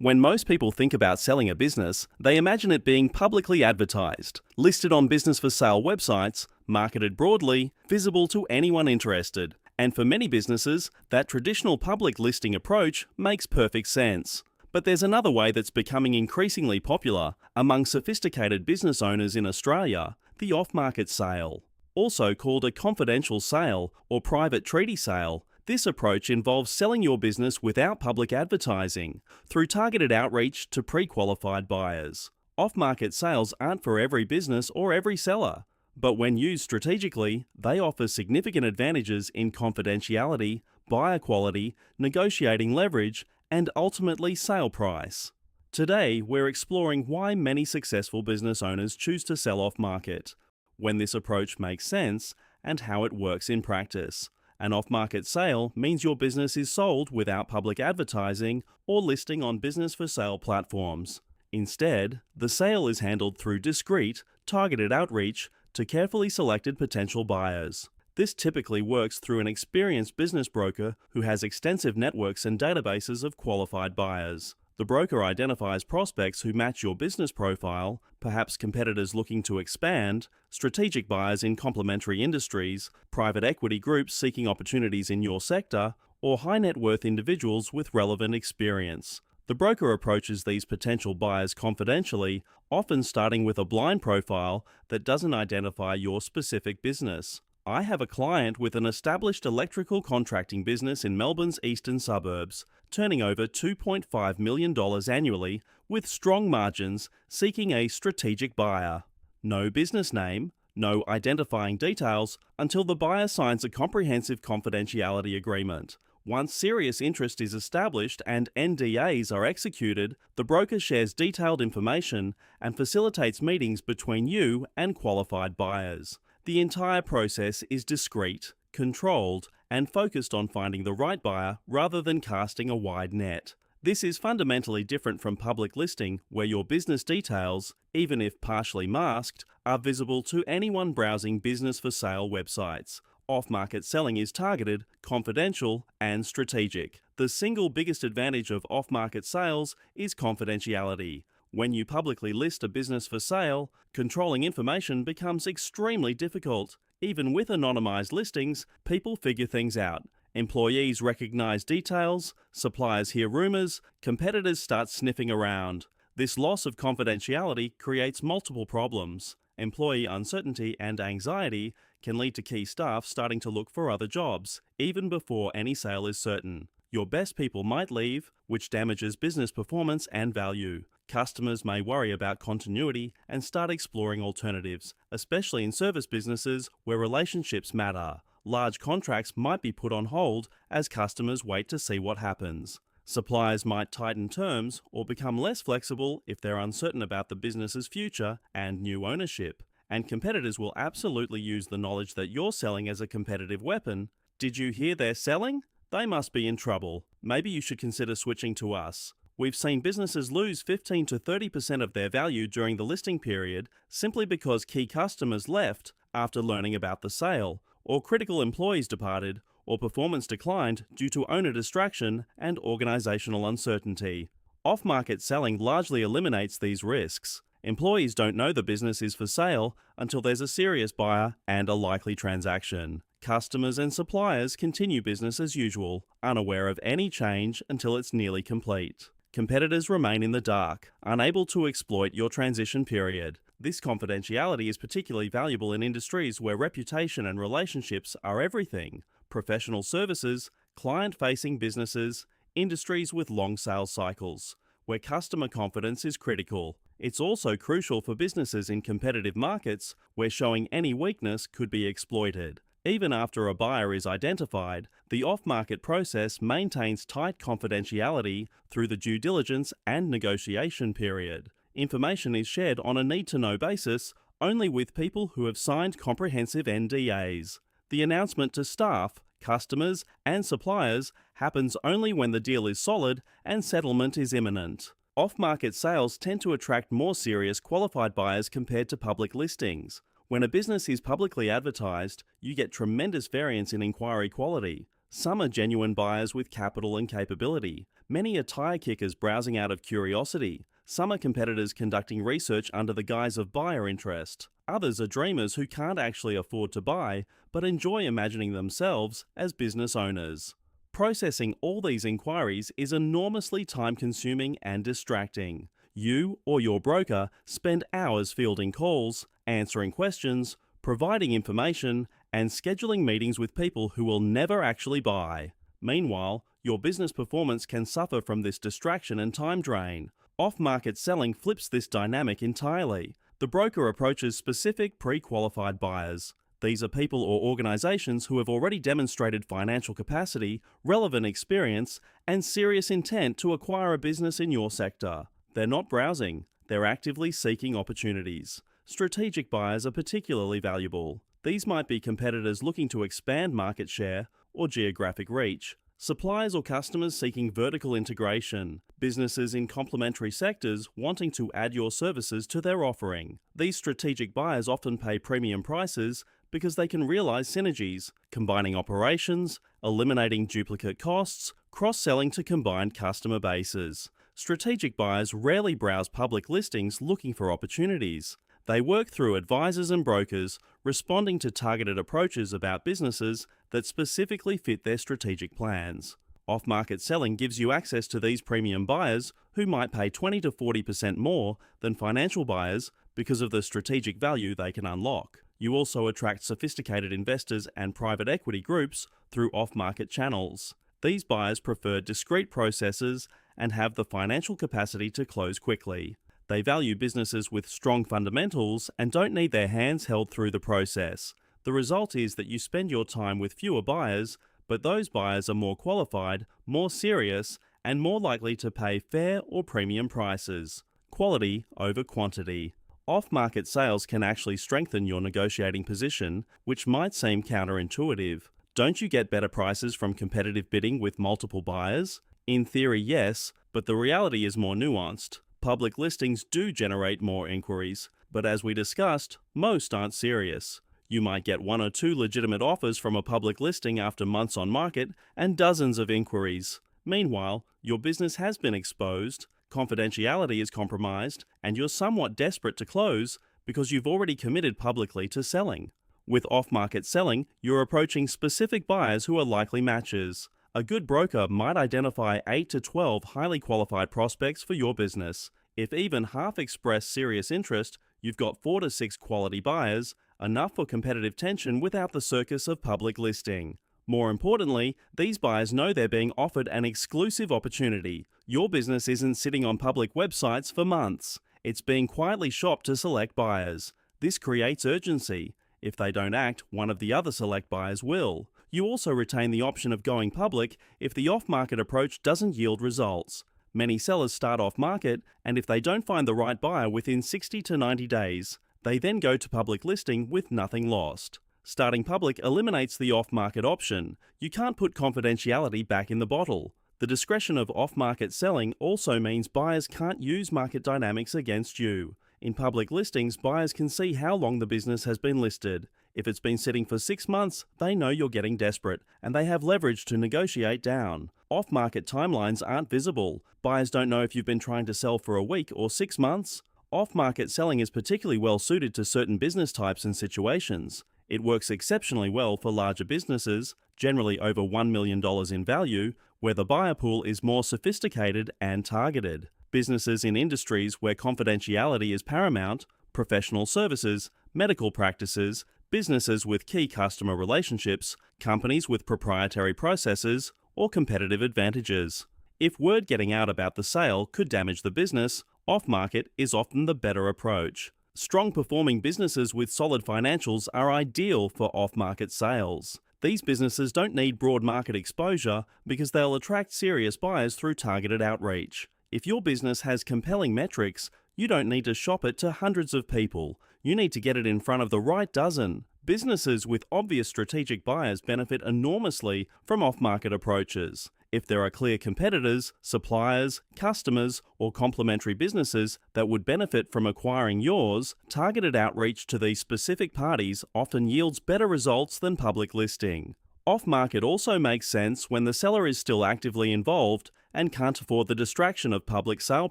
When most people think about selling a business, they imagine it being publicly advertised, listed on business for sale websites, marketed broadly, visible to anyone interested. And for many businesses, that traditional public listing approach makes perfect sense. But there's another way that's becoming increasingly popular among sophisticated business owners in Australia, the off-market sale. Also called a confidential sale or private treaty sale, this approach involves selling your business without public advertising, through targeted outreach to pre-qualified buyers. Off-market sales aren't for every business or every seller, but when used strategically, they offer significant advantages in confidentiality, buyer quality, negotiating leverage, and ultimately sale price. Today, we're exploring why many successful business owners choose to sell off-market, when this approach makes sense, and how it works in practice. An off-market sale means your business is sold without public advertising or listing on business for sale platforms. Instead, the sale is handled through discreet, targeted outreach to carefully selected potential buyers. This typically works through an experienced business broker who has extensive networks and databases of qualified buyers. The broker identifies prospects who match your business profile, perhaps competitors looking to expand, strategic buyers in complementary industries, private equity groups seeking opportunities in your sector, or high net worth individuals with relevant experience. The broker approaches these potential buyers confidentially, often starting with a blind profile that doesn't identify your specific business. I have a client with an established electrical contracting business in Melbourne's eastern suburbs, turning over $2.5 million annually with strong margins, seeking a strategic buyer. No business name, no identifying details until the buyer signs a comprehensive confidentiality agreement. Once serious interest is established and NDAs are executed, the broker shares detailed information and facilitates meetings between you and qualified buyers. The entire process is discreet, controlled, and focused on finding the right buyer rather than casting a wide net. This is fundamentally different from public listing, where your business details, even if partially masked, are visible to anyone browsing business for sale websites. Off-market selling is targeted, confidential, and strategic. The single biggest advantage of off-market sales is confidentiality. When you publicly list a business for sale, controlling information becomes extremely difficult. Even with anonymized listings, people figure things out. Employees recognize details, suppliers hear rumors, competitors start sniffing around. This loss of confidentiality creates multiple problems. Employee uncertainty and anxiety can lead to key staff starting to look for other jobs, even before any sale is certain. Your best people might leave, which damages business performance and value. Customers may worry about continuity and start exploring alternatives, especially in service businesses where relationships matter. Large contracts might be put on hold as customers wait to see what happens. Suppliers might tighten terms or become less flexible if they're uncertain about the business's future and new ownership. And competitors will absolutely use the knowledge that you're selling as a competitive weapon. Did you hear they're selling? They must be in trouble. Maybe you should consider switching to us. We've seen businesses lose 15 to 30% of their value during the listing period simply because key customers left after learning about the sale, or critical employees departed, or performance declined due to owner distraction and organizational uncertainty. Off-market selling largely eliminates these risks. Employees don't know the business is for sale until there's a serious buyer and a likely transaction. Customers and suppliers continue business as usual, unaware of any change until it's nearly complete. Competitors remain in the dark, unable to exploit your transition period. This confidentiality is particularly valuable in industries where reputation and relationships are everything. Professional services, client-facing businesses, industries with long sales cycles, where customer confidence is critical. It's also crucial for businesses in competitive markets where showing any weakness could be exploited. Even after a buyer is identified, the off-market process maintains tight confidentiality through the due diligence and negotiation period. Information is shared on a need-to-know basis only with people who have signed comprehensive NDAs. The announcement to staff, customers, and suppliers happens only when the deal is solid and settlement is imminent. Off-market sales tend to attract more serious qualified buyers compared to public listings. When a business is publicly advertised, you get tremendous variance in inquiry quality. Some are genuine buyers with capital and capability. Many are tire kickers browsing out of curiosity. Some are competitors conducting research under the guise of buyer interest. Others are dreamers who can't actually afford to buy, but enjoy imagining themselves as business owners. Processing all these inquiries is enormously time-consuming and distracting. You or your broker spend hours fielding calls, answering questions, providing information, and scheduling meetings with people who will never actually buy. Meanwhile, your business performance can suffer from this distraction and time drain. Off-market selling flips this dynamic entirely. The broker approaches specific pre-qualified buyers. These are people or organizations who have already demonstrated financial capacity, relevant experience, and serious intent to acquire a business in your sector. They're not browsing, they're actively seeking opportunities. Strategic buyers are particularly valuable. These might be competitors looking to expand market share or geographic reach, suppliers or customers seeking vertical integration, businesses in complementary sectors wanting to add your services to their offering. These strategic buyers often pay premium prices because they can realize synergies, combining operations, eliminating duplicate costs, cross-selling to combined customer bases. Strategic buyers rarely browse public listings looking for opportunities. They work through advisors and brokers, responding to targeted approaches about businesses that specifically fit their strategic plans. Off-market selling gives you access to these premium buyers who might pay 20 to 40% more than financial buyers because of the strategic value they can unlock. You also attract sophisticated investors and private equity groups through off-market channels. These buyers prefer discrete processes and have the financial capacity to close quickly. They value businesses with strong fundamentals and don't need their hands held through the process. The result is that you spend your time with fewer buyers, but those buyers are more qualified, more serious, and more likely to pay fair or premium prices. Quality over quantity. Off-market sales can actually strengthen your negotiating position, which might seem counterintuitive. Don't you get better prices from competitive bidding with multiple buyers? In theory, yes, but the reality is more nuanced. Public listings do generate more inquiries, but as we discussed, most aren't serious. You might get 1 or 2 legitimate offers from a public listing after months on market and dozens of inquiries. Meanwhile, your business has been exposed, confidentiality is compromised, and you're somewhat desperate to close because you've already committed publicly to selling. With off-market selling, you're approaching specific buyers who are likely matches. A good broker might identify 8 to 12 highly qualified prospects for your business. If even half express serious interest, you've got 4 to 6 quality buyers, enough for competitive tension without the circus of public listing. More importantly, these buyers know they're being offered an exclusive opportunity. Your business isn't sitting on public websites for months. It's being quietly shopped to select buyers. This creates urgency. If they don't act, one of the other select buyers will. You also retain the option of going public if the off-market approach doesn't yield results. Many sellers start off-market, and if they don't find the right buyer within 60 to 90 days, they then go to public listing with nothing lost. Starting public eliminates the off-market option. You can't put confidentiality back in the bottle. The discretion of off-market selling also means buyers can't use market dynamics against you. In public listings, buyers can see how long the business has been listed. If it's been sitting for 6 months, they know you're getting desperate, and they have leverage to negotiate down. Off-market timelines aren't visible. Buyers don't know if you've been trying to sell for a week or 6 months. Off-market selling is particularly well suited to certain business types and situations. It works exceptionally well for larger businesses, generally over $1 million in value, where the buyer pool is more sophisticated and targeted. Businesses in industries where confidentiality is paramount, professional services, medical practices, businesses with key customer relationships, companies with proprietary processes, or competitive advantages. If word getting out about the sale could damage the business, off-market is often the better approach. Strong performing businesses with solid financials are ideal for off-market sales. These businesses don't need broad market exposure because they'll attract serious buyers through targeted outreach. If your business has compelling metrics, you don't need to shop it to hundreds of people. You need to get it in front of the right dozen. Businesses with obvious strategic buyers benefit enormously from off-market approaches. If there are clear competitors, suppliers, customers, or complementary businesses that would benefit from acquiring yours, targeted outreach to these specific parties often yields better results than public listing. Off-market also makes sense when the seller is still actively involved and can't afford the distraction of public sale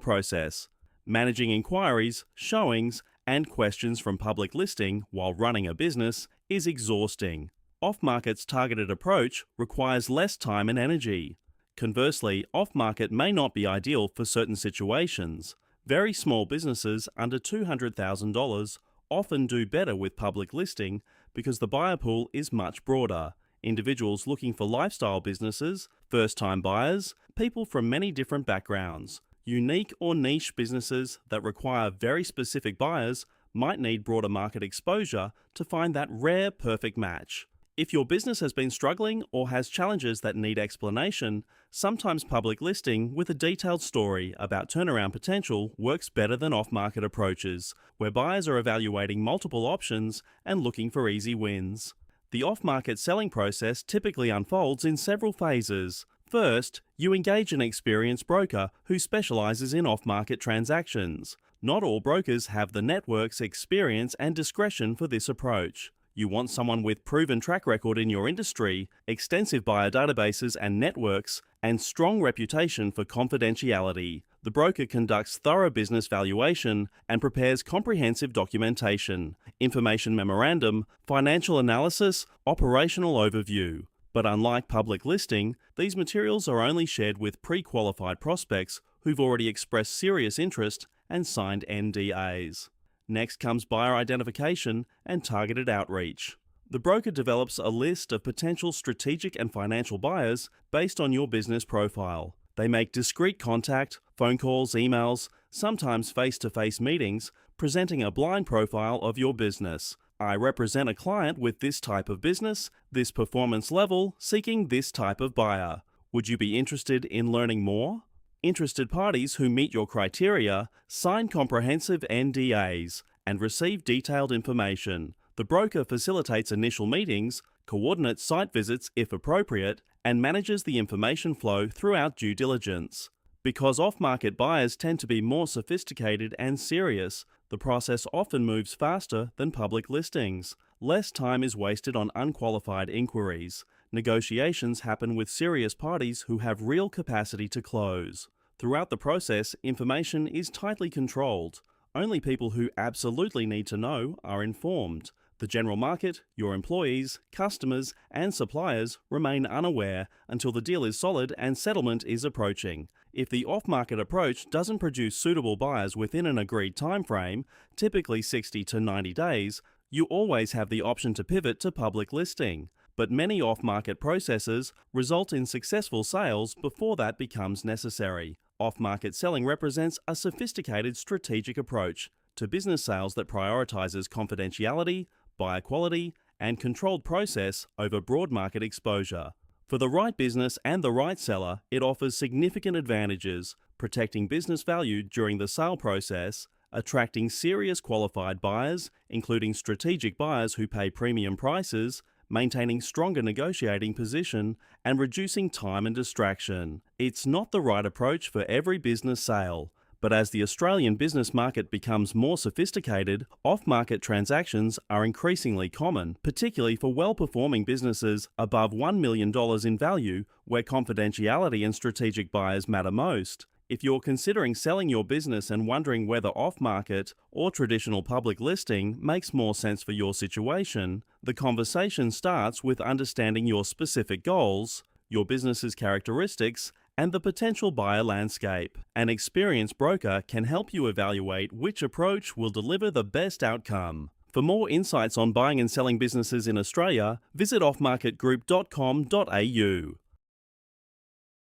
process. Managing inquiries, showings, and questions from public listing while running a business is exhausting. Off-market's targeted approach requires less time and energy. Conversely, off-market may not be ideal for certain situations. Very small businesses under $200,000 often do better with public listing because the buyer pool is much broader. Individuals looking for lifestyle businesses, first-time buyers, people from many different backgrounds. Unique or niche businesses that require very specific buyers might need broader market exposure to find that rare perfect match. If your business has been struggling or has challenges that need explanation, sometimes public listing with a detailed story about turnaround potential works better than off-market approaches, where buyers are evaluating multiple options and looking for easy wins. The off-market selling process typically unfolds in several phases. First, you engage an experienced broker who specializes in off-market transactions. Not all brokers have the network's experience and discretion for this approach. You want someone with proven track record in your industry, extensive buyer databases and networks, and strong reputation for confidentiality. The broker conducts thorough business valuation and prepares comprehensive documentation, information memorandum, financial analysis, operational overview. But unlike public listing, these materials are only shared with pre-qualified prospects who've already expressed serious interest and signed NDAs. Next comes buyer identification and targeted outreach. The broker develops a list of potential strategic and financial buyers based on your business profile. They make discreet contact, phone calls, emails, sometimes face-to-face meetings, presenting a blind profile of your business. I represent a client with this type of business, this performance level, seeking this type of buyer. Would you be interested in learning more? Interested parties who meet your criteria sign comprehensive NDAs and receive detailed information. The broker facilitates initial meetings, coordinates site visits if appropriate, and manages the information flow throughout due diligence. Because off-market buyers tend to be more sophisticated and serious, the process often moves faster than public listings. Less time is wasted on unqualified inquiries. Negotiations happen with serious parties who have real capacity to close. Throughout the process, information is tightly controlled. Only people who absolutely need to know are informed. The general market, your employees, customers, and suppliers remain unaware until the deal is solid and settlement is approaching. If the off-market approach doesn't produce suitable buyers within an agreed timeframe, typically 60 to 90 days, you always have the option to pivot to public listing. But many off-market processes result in successful sales before that becomes necessary. Off-market selling represents a sophisticated strategic approach to business sales that prioritizes confidentiality, buyer quality, and controlled process over broad market exposure. For the right business and the right seller, it offers significant advantages, protecting business value during the sale process, attracting serious qualified buyers, including strategic buyers who pay premium prices, maintaining stronger negotiating position, and reducing time and distraction. It's not the right approach for every business sale, but as the Australian business market becomes more sophisticated, off-market transactions are increasingly common, particularly for well-performing businesses above $1 million in value, where confidentiality and strategic buyers matter most. If you're considering selling your business and wondering whether off-market or traditional public listing makes more sense for your situation, the conversation starts with understanding your specific goals, your business's characteristics, and the potential buyer landscape. An experienced broker can help you evaluate which approach will deliver the best outcome. For more insights on buying and selling businesses in Australia, visit offmarketgroup.com.au.